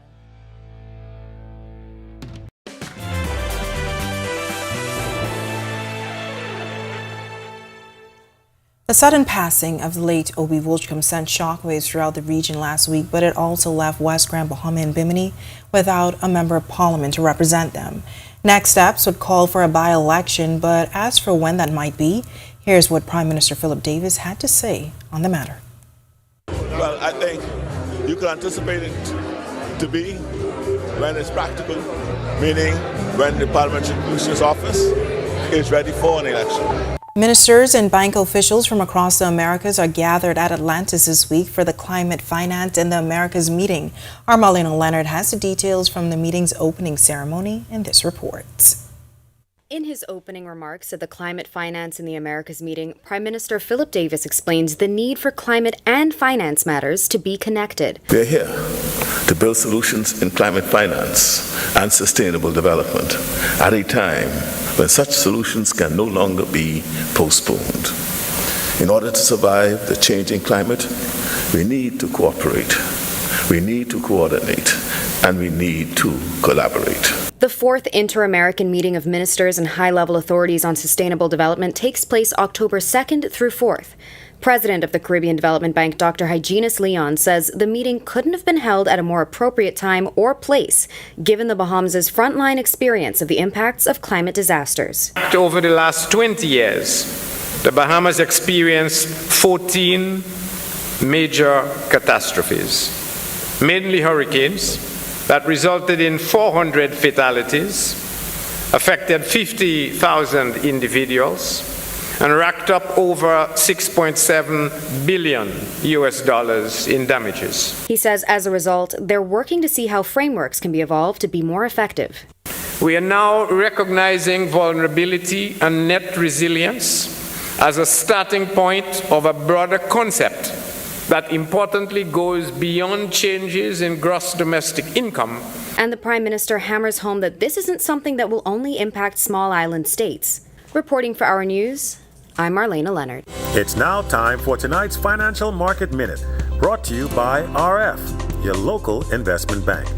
The sudden passing of the late Obie Wilchcombe sent shockwaves throughout the region last week, but it also left West Grand Bahama and Bimini without a member of parliament to represent them. Next steps would call for a by-election, but as for when that might be, here's what Prime Minister Philip Davis had to say on the matter. Well, I think you can anticipate it to be when it's practical, meaning when the parliamentary commissioner's office is ready for an election. Ministers and bank officials from across the Americas are gathered at Atlantis this week for the Climate Finance in the Americas meeting. Our Marlena Leonard has the details from the meeting's opening ceremony in this report. In his opening remarks at the Climate Finance in the Americas meeting, Prime Minister Philip Davis explains the need for climate and finance matters to be connected. We're here to build solutions in climate finance and sustainable development at a time when such solutions can no longer be postponed. In order to survive the changing climate, we need to cooperate, we need to coordinate, and we need to collaborate. The fourth Inter-American meeting of ministers and high-level authorities on sustainable development takes place October 2nd through 4th. President of the Caribbean Development Bank, Dr. Hyginus Leon, says the meeting couldn't have been held at a more appropriate time or place, given the Bahamas' frontline experience of the impacts of climate disasters. Over the last 20 years, the Bahamas experienced 14 major catastrophes, mainly hurricanes, that resulted in 400 fatalities, affected 50,000 individuals, and racked up over $6.7 billion in damages. He says as a result, they're working to see how frameworks can be evolved to be more effective. We are now recognizing vulnerability and net resilience as a starting point of a broader concept that importantly goes beyond changes in gross domestic income. And the Prime Minister hammers home that this isn't something that will only impact small island states. Reporting for Our News, I'm Marlena Leonard. It's now time for tonight's Financial Market Minute, brought to you by RF, your local investment bank.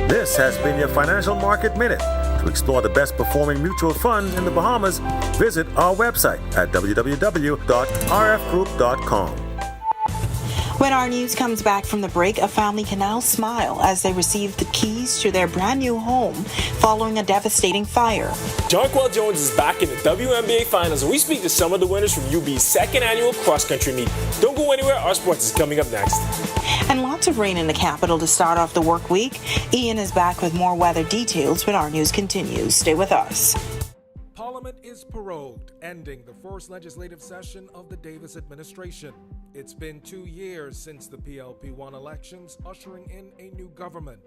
This has been your Financial Market Minute. To explore the best performing mutual funds in the Bahamas, visit our website at www.rfgroup.com. When Our News comes back from the break, a family can now smile as they receive the keys to their brand new home following a devastating fire. Jonquel Jones is back in the WNBA Finals, and we speak to some of the winners from UB's second annual cross-country meet. Don't go anywhere, our sports is coming up next. And lots of rain in the capital to start off the work week. Ian is back with more weather details when Our News continues. Stay with us. Parliament Parliament is prorogued, ending the first legislative session of the Davis administration. It's been 2 years since the PLP-1 elections, ushering in a new government.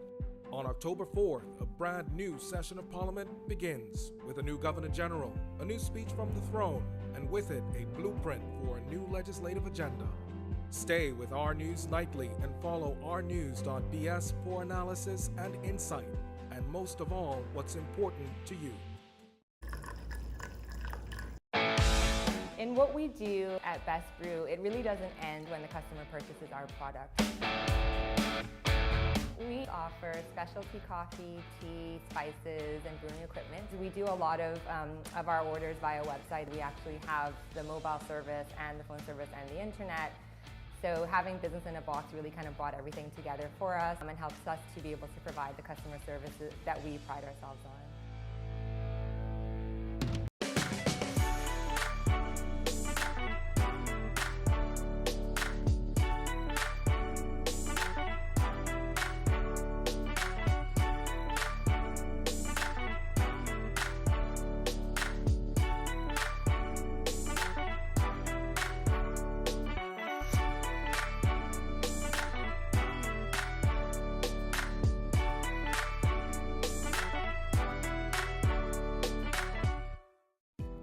On October 4th, a brand new session of Parliament begins with a new Governor General, a new speech from the throne, and with it a blueprint for a new legislative agenda. Stay with Our News Nightly and follow ournews.bs for analysis and insight, and most of all, what's important to you. In what we do at Best Brew, it really doesn't end when the customer purchases our product. We offer specialty coffee, tea, spices, and brewing equipment. We do a lot of our orders via website. We actually have the mobile service and the phone service and the internet. So having business in a box really kind of brought everything together for us and helps us to be able to provide the customer services that we pride ourselves on.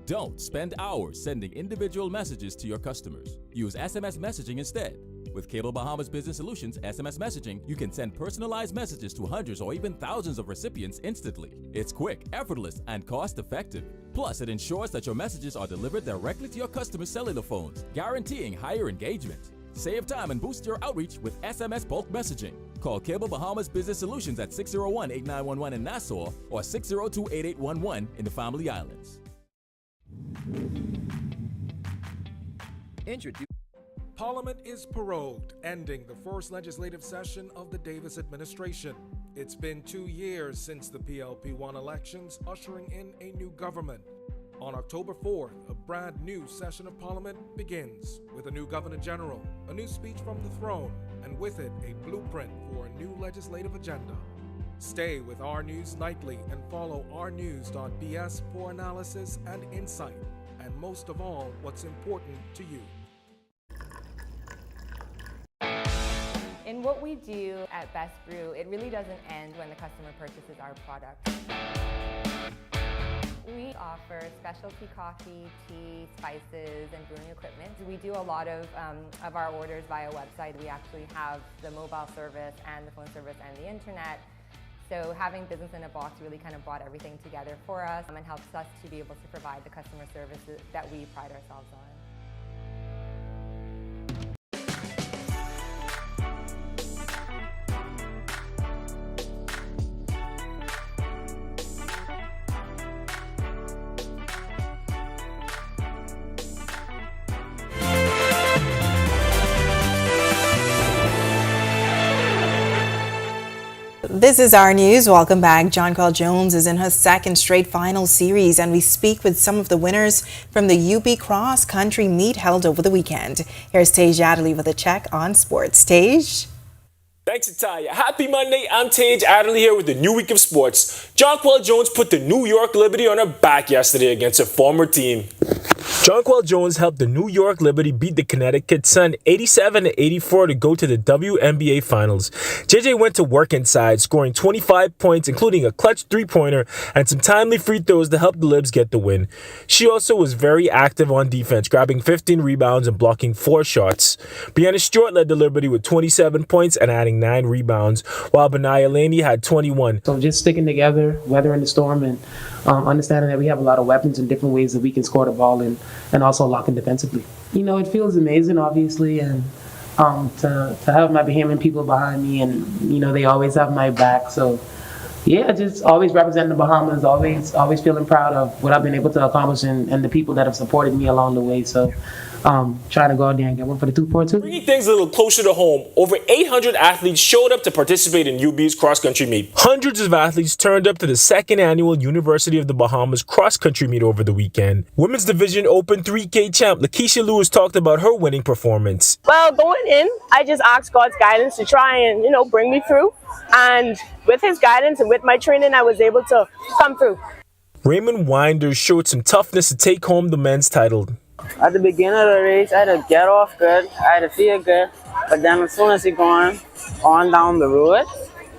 Don't spend hours sending individual messages to your customers. Use SMS messaging instead. With Cable Bahamas Business Solutions SMS messaging, you can send personalized messages to hundreds or even thousands of recipients instantly. It's quick, effortless, and cost-effective. Plus, it ensures that your messages are delivered directly to your customers' cellular phones, guaranteeing higher engagement. Save time and boost your outreach with SMS bulk messaging. Call Cable Bahamas Business Solutions at 601-8911 in Nassau or 602-8811 in the Family Islands. Parliament is prorogued, ending the first legislative session of the Davis administration. It's been 2 years since the PLP-1 elections, ushering in a new government. On October 4th, a brand new session of Parliament begins with a new Governor General, a new speech from the throne, and with it a blueprint for a new legislative agenda. Stay with Our News Nightly and follow ournews.bs for analysis and insight, and most of all, what's important to you. In what we do at Best Brew, it really doesn't end when the customer purchases our product. We offer specialty coffee, tea, spices, and brewing equipment. We do a lot of our orders via website. We actually have the mobile service and the phone service and the internet. So having business in a box really kind of brought everything together for us and helps us to be able to provide the customer services that we pride ourselves on. This is Our News. Welcome back. Jonquil Jones is in her second straight final series, and we speak with some of the winners from the UB Cross Country Meet held over the weekend. Here's Tej Adderley with a check on sports. Tej? Thanks, Italia. Happy Monday. I'm Tej Adderley here with the new week of sports. Jonquil Jones put the New York Liberty on her back yesterday against her former team. Jonquil Jones helped the New York Liberty beat the Connecticut Sun 87-84 to go to the WNBA Finals. JJ went to work inside, scoring 25 points, including a clutch three-pointer and some timely free throws to help the Libs get the win. She also was very active on defense, grabbing 15 rebounds and blocking 4 shots. Brianna Stewart led the Liberty with 27 points and adding 9 rebounds, while Benaya Laney had 21. So just sticking together, weathering the storm, and understanding that we have a lot of weapons and different ways that we can score the ball and also locking defensively. You know, it feels amazing, obviously, and to have my Bahamian people behind me, and, you know, they always have my back. So, yeah, just always representing the Bahamas, always feeling proud of what I've been able to accomplish and the people that have supported me along the way. So, trying to go out there and get one for the 242. Bringing things a little closer to home, over 800 athletes showed up to participate in UB's cross-country meet. Hundreds of athletes turned up to the second annual University of the Bahamas cross-country meet over the weekend. Women's Division Open 3K champ Lakeisha Lewis talked about her winning performance. Well, going in, I just asked God's guidance to try and, you know, bring me through. And with his guidance and with my training, I was able to come through. Raymond Winders showed some toughness to take home the men's title. At the beginning of the race, I had to get off good, I had to feel good, but then as soon as he gone on down the road,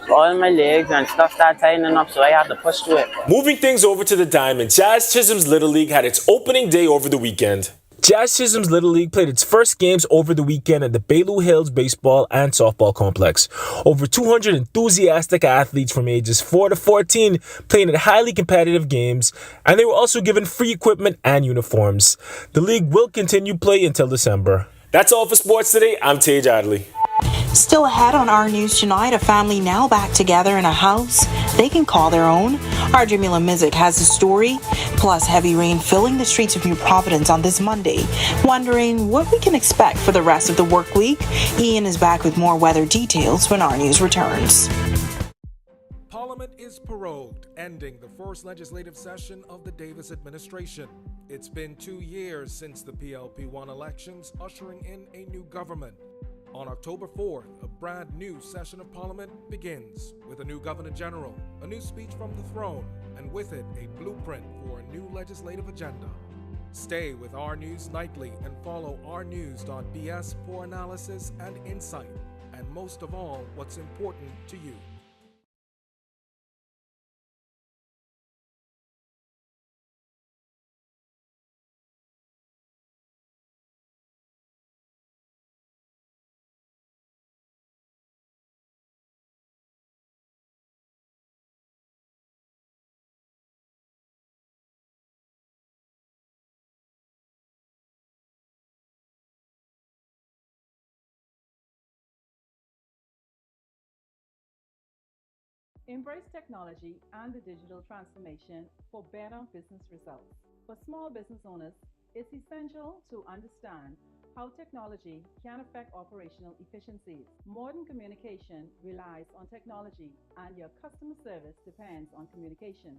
all my legs and stuff started tightening up, so I had to push through it. Moving things over to the Diamond, Jazz Chisholm's Little League had its opening day over the weekend. Jazz Chisholm's Little League played its first games over the weekend at the Belu Hills Baseball and Softball Complex. Over 200 enthusiastic athletes from ages 4 to 14 playing at highly competitive games, and they were also given free equipment and uniforms. The league will continue play until December. That's all for sports today. I'm Tage Adley. Still ahead on Our News Tonight, a family now back together in a house they can call their own. Our Jamila Mizik has the story, plus heavy rain filling the streets of New Providence on this Monday. Wondering what we can expect for the rest of the work week? Ian is back with more weather details when Our News returns. Parliament is prorogued, ending the first legislative session of the Davis administration. It's been 2 years since the PLP-1 elections, ushering in a new government. On October 4th, a brand new session of Parliament begins with a new Governor General, a new speech from the throne, and with it, a blueprint for a new legislative agenda. Stay with Our News Nightly and follow ournews.bs for analysis and insight, and most of all, what's important to you. Embrace technology and the digital transformation for better business results. For small business owners, it's essential to understand how technology can affect operational efficiencies. Modern communication relies on technology, and your customer service depends on communication.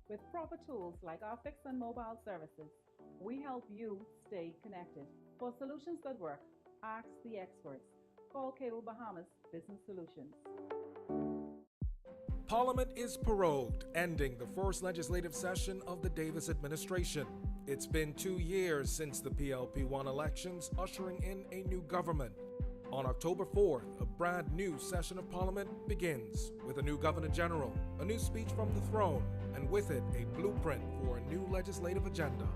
With proper tools like our fixed and mobile services, we help you stay connected. For solutions that work, ask the experts. Call Cable Bahamas Business Solutions. Parliament is prorogued, ending the first legislative session of the Davis administration. It's been 2 years since the PLP-1 elections, ushering in a new government. On October 4th, a brand new session of Parliament begins with a new Governor General, a new speech from the throne, and with it, a blueprint for a new legislative agenda.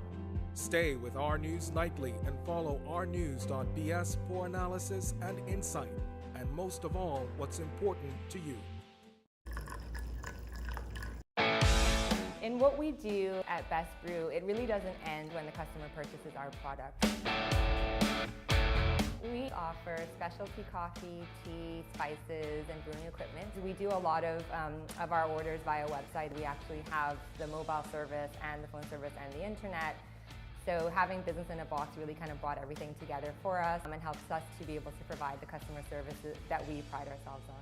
Stay with Our News Nightly and follow ournews.bs for analysis and insight, and most of all, what's important to you. In what we do at Best Brew, it really doesn't end when the customer purchases our product. We offer specialty coffee, tea, spices, and brewing equipment. We do a lot of our orders via website. We actually have the mobile service and the phone service and the internet. So having business in a box really kind of brought everything together for us and helps us to be able to provide the customer services that we pride ourselves on.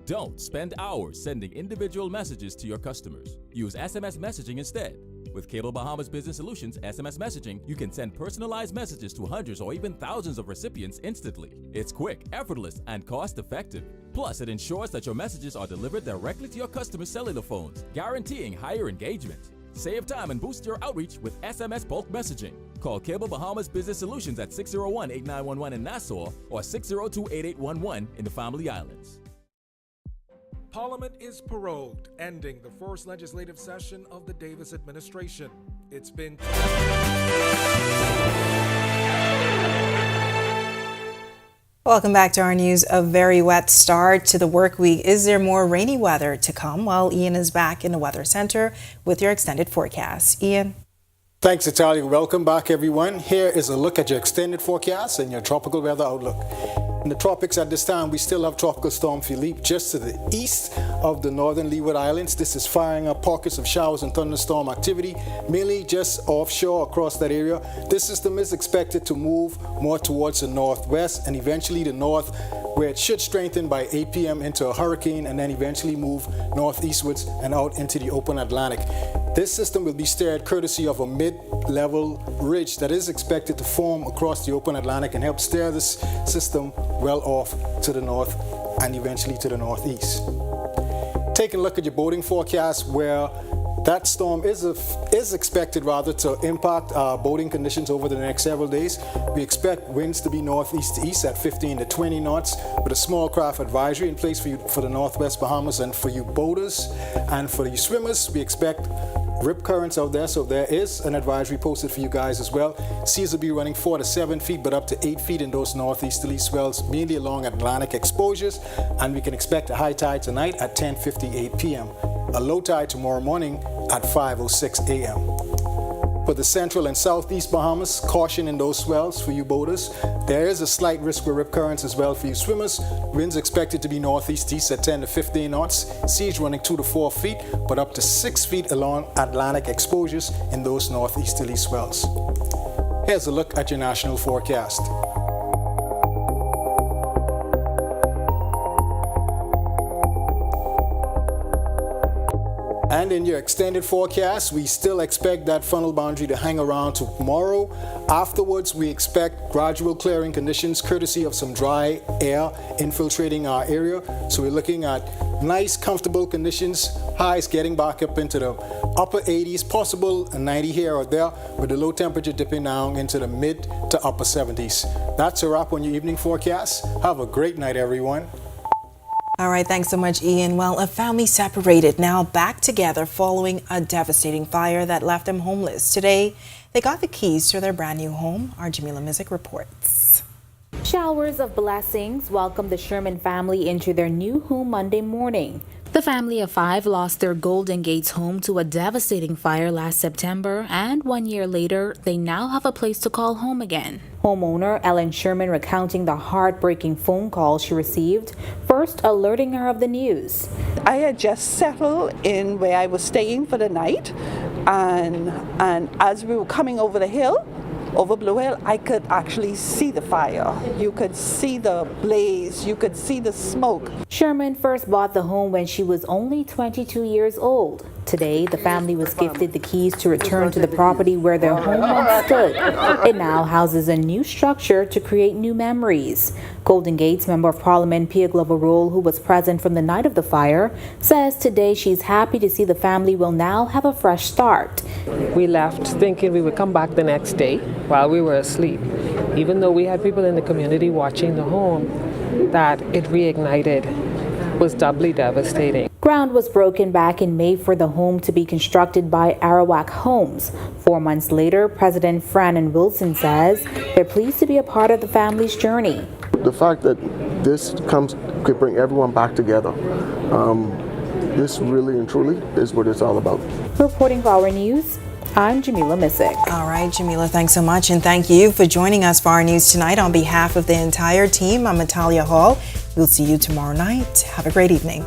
Don't spend hours sending individual messages to your customers. Use SMS messaging instead. With Cable Bahamas Business Solutions SMS messaging, you can send personalized messages to hundreds or even thousands of recipients instantly. It's quick, effortless, and cost-effective. Plus, it ensures that your messages are delivered directly to your customers' cellular phones, guaranteeing higher engagement. Save time and boost your outreach with SMS bulk messaging. Call Cable Bahamas Business Solutions at 601-8911 in Nassau or 602-8811 in the Family Islands. Parliament is prorogued, ending the first legislative session of the Davis administration. It's been... Welcome back to Our News. A very wet start to the work week. Is there more rainy weather to come? Well, Ian is back in the Weather Center with your extended forecast. Ian? Thanks, Natalia. Welcome back, everyone. Here is a look at your extended forecast and your tropical weather outlook. In the tropics at this time, we still have Tropical Storm Philippe just to the east of the northern Leeward Islands. This is firing up pockets of showers and thunderstorm activity, mainly just offshore across that area. This system is expected to move more towards the northwest and eventually the north, where it should strengthen by 8 p.m. into a hurricane and then eventually move northeastwards and out into the open Atlantic. This system will be steered courtesy of a mid-level ridge that is expected to form across the open Atlantic and help steer this system well off to the north and eventually to the northeast. Taking a look at your boating forecast, where that storm is expected to impact boating conditions over the next several days. We expect winds to be northeast to east at 15 to 20 knots with a small craft advisory in place for the northwest Bahamas. And for you boaters and for you swimmers, we expect rip currents out there, so there is an advisory posted for you guys as well. Seas will be running 4 to 7 feet, but up to 8 feet in those northeasterly swells, mainly along Atlantic exposures, and we can expect a high tide tonight at 10:58 p.m. A low tide tomorrow morning at 5:06 a.m. For the central and southeast Bahamas, caution in those swells for you boaters. There is a slight risk for rip currents as well for you swimmers. Winds expected to be northeast-east at 10 to 15 knots. Seas running 2 to 4 feet, but up to 6 feet along Atlantic exposures in those northeasterly swells. Here's a look at your national forecast. And in your extended forecast, we still expect that frontal boundary to hang around tomorrow. Afterwards, we expect gradual clearing conditions courtesy of some dry air infiltrating our area. So we're looking at nice, comfortable conditions, highs getting back up into the upper 80s, possible a 90 here or there, with the low temperature dipping down into the mid to upper 70s. That's a wrap on your evening forecast. Have a great night, everyone. All right, thanks so much, Ian. Well, a family separated, now back together following a devastating fire that left them homeless. Today, they got the keys to their brand new home. Our Jamila Mizik reports. Showers of blessings welcomed the Sherman family into their new home Monday morning. The family of 5 lost their Golden Gates home to a devastating fire last September, and 1 year later, they now have a place to call home again. Homeowner Ellen Sherman recounting the heartbreaking phone call she received, first alerting her of the news. I had just settled in where I was staying for the night, and as we were coming over the hill, over Blue Hill, I could actually see the fire. You could see the blaze, you could see the smoke. Sherman first bought the home when she was only 22 years old. Today, the family was gifted the keys to return to the property where their home once stood. It now houses a new structure to create new memories. Golden Gates Member of Parliament Pia Glover-Roll, who was present from the night of the fire, says today she's happy to see the family will now have a fresh start. We left thinking we would come back the next day while we were asleep. Even though we had people in the community watching the home, that it reignited was doubly devastating. Ground was broken back in May for the home to be constructed by Arawak Homes. 4 months later, President Frannon Wilson says they're pleased to be a part of the family's journey. The fact that this could bring everyone back together, this really and truly is what it's all about. Reporting for Our News, I'm Jamila Mizik. All right, Jamila, thanks so much. And thank you for joining us for Our News tonight. On behalf of the entire team, I'm Natalia Hall. We'll see you tomorrow night. Have a great evening.